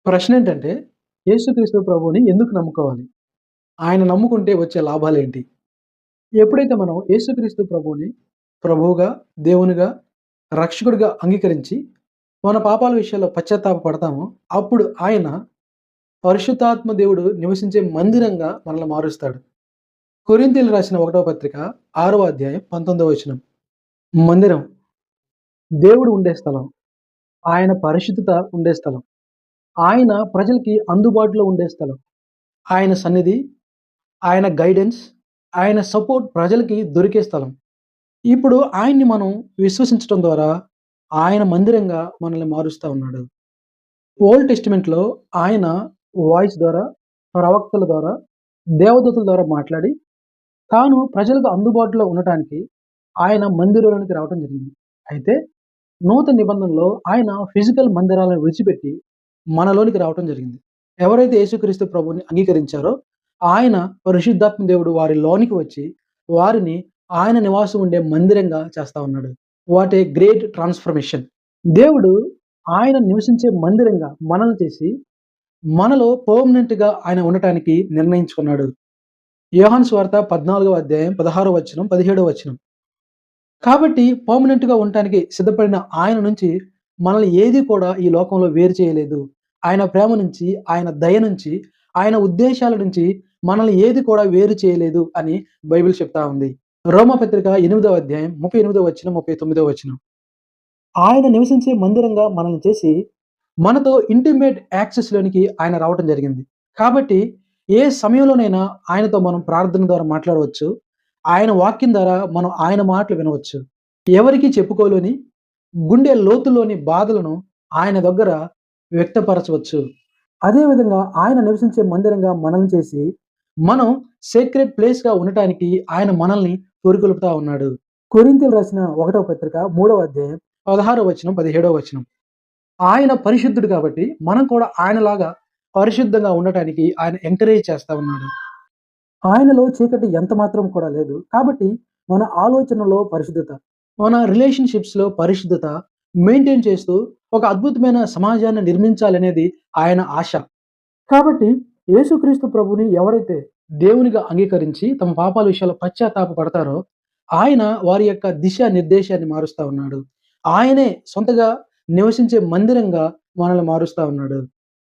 ప్రశ్నేంటంటే, యేసుక్రీస్తు ప్రభువుని ఎందుకు నమ్ముకోవాలి? ఆయన నమ్ముకుంటే వచ్చే లాభాలేంటి? ఎప్పుడైతే మనం యేసుక్రీస్తు ప్రభువుని ప్రభువుగా, దేవునిగా, రక్షకుడిగా అంగీకరించి, మన పాపాల విషయాల్లో పశ్చాత్తాప పడతామో, అప్పుడు ఆయన పరిశుద్ధాత్మ దేవుడు నివసించే మందిరంగా మనల్ని మారుస్తాడు. కొరింథీయులకు రాసిన 1వ పత్రిక 6వ అధ్యాయం 19వ వచనం. మందిరం, దేవుడు ఉండే స్థలం, ఆయన పరిశుద్ధత ఉండే స్థలం, ఆయన ప్రజలకి అందుబాటులో ఉండే స్థలం, ఆయన సన్నిధి, ఆయన గైడెన్స్, ఆయన సపోర్ట్ ప్రజలకి దొరికే స్థలం. ఇప్పుడు ఆయన్ని మనం విశ్వసించటం ద్వారా ఆయన మందిరంగా మనల్ని మారుస్తా ఉన్నాడు. ఓల్డ్ టెస్టిమెంట్‌లో ఆయన వాయిస్ ద్వారా, ప్రవక్తల ద్వారా, దేవదూతల ద్వారా మాట్లాడి, తాను ప్రజలకు అందుబాటులో ఉండటానికి ఆయన మందిరంలోనికి రావటం జరిగింది. అయితే నూతన నిబంధనలో ఆయన ఫిజికల్ మందిరాలను విడిచిపెట్టి మనలోనికి రావటం జరిగింది. ఎవరైతే యేసుక్రీస్తు ప్రభువుని అంగీకరించారో, ఆయన పరిశుద్ధాత్మ దేవుడు వారి లోనికి వచ్చి, వారిని ఆయన నివాసం ఉండే మందిరంగా చేస్తా ఉన్నాడు. What a great transformation. దేవుడు ఆయన నివసించే మందిరంగా మనల్ని చేసి, మనలో పర్మనెంట్‌గా ఆయన ఉండటానికి నిర్ణయించుకున్నాడు. యోహాను సువార్త 14వ అధ్యాయం 16వ వచనం, 17వ వచనం. కాబట్టి పర్మనెంట్‌గా ఉండటానికి సిద్ధపడిన ఆయన నుంచి మనల్ని ఏది కూడా ఈ లోకంలో వేరు చేయలేదు. ఆయన ప్రేమ నుంచి, ఆయన దయ నుంచి, ఆయన ఉద్దేశాల నుంచి మనల్ని ఏది కూడా వేరు చేయలేదు అని బైబిల్ చెప్తా ఉంది. రోమాపత్రిక 8వ అధ్యాయం 38వ వచనం, 39వ వచనం. ఆయన నివసించే మందిరంగా మనల్ని చేసి, మనతో ఇంటిమేట్ యాక్సెస్‌లోనికి ఆయన రావటం జరిగింది. కాబట్టి ఏ సమయంలోనైనా ఆయనతో మనం ప్రార్థన ద్వారా మాట్లాడవచ్చు. ఆయన వాక్యం ద్వారా మనం ఆయన మాటలు వినవచ్చు. ఎవరికీ చెప్పుకోలేని గుండె లోతులోని బాధలను ఆయన దగ్గర వ్యక్తపరచవచ్చు. అదే విధంగా ఆయన నివసించే మందిరంగా మనల్ని చేసి, మనం సేక్రెడ్ ప్లేస్‌గా ఉండటానికి ఆయన మనల్ని పురికొల్పుతా ఉన్నాడు. కొరింథీయులకు రాసిన 1వ పత్రిక 3వ అధ్యాయం 16వ వచనం, 17వ వచనం. ఆయన పరిశుద్ధుడు కాబట్టి మనం కూడా ఆయనలాగా పరిశుద్ధంగా ఉండటానికి ఆయన ఎంకరేజ్ చేస్తా ఉన్నాడు. ఆయనలో చీకటి ఎంత మాత్రం కూడా లేదు. కాబట్టి మన ఆలోచనలో పరిశుద్ధత, మన రిలేషన్‌షిప్స్‌లో పరిశుద్ధత మెయింటైన్ చేస్తూ ఒక అద్భుతమైన సమాజాన్ని నిర్మించాలనేది ఆయన ఆశ. కాబట్టి యేసుక్రీస్తు ప్రభువుని ఎవరైతే దేవునిగా అంగీకరించి తమ పాపాల విషయాల్లో పశ్చాత్తాప పడతారో, ఆయన వారి యొక్క దిశ నిర్దేశాన్ని మారుస్తా ఉన్నాడు. ఆయనే సొంతగా నివసించే మందిరంగా మనల్ని మారుస్తా ఉన్నాడు.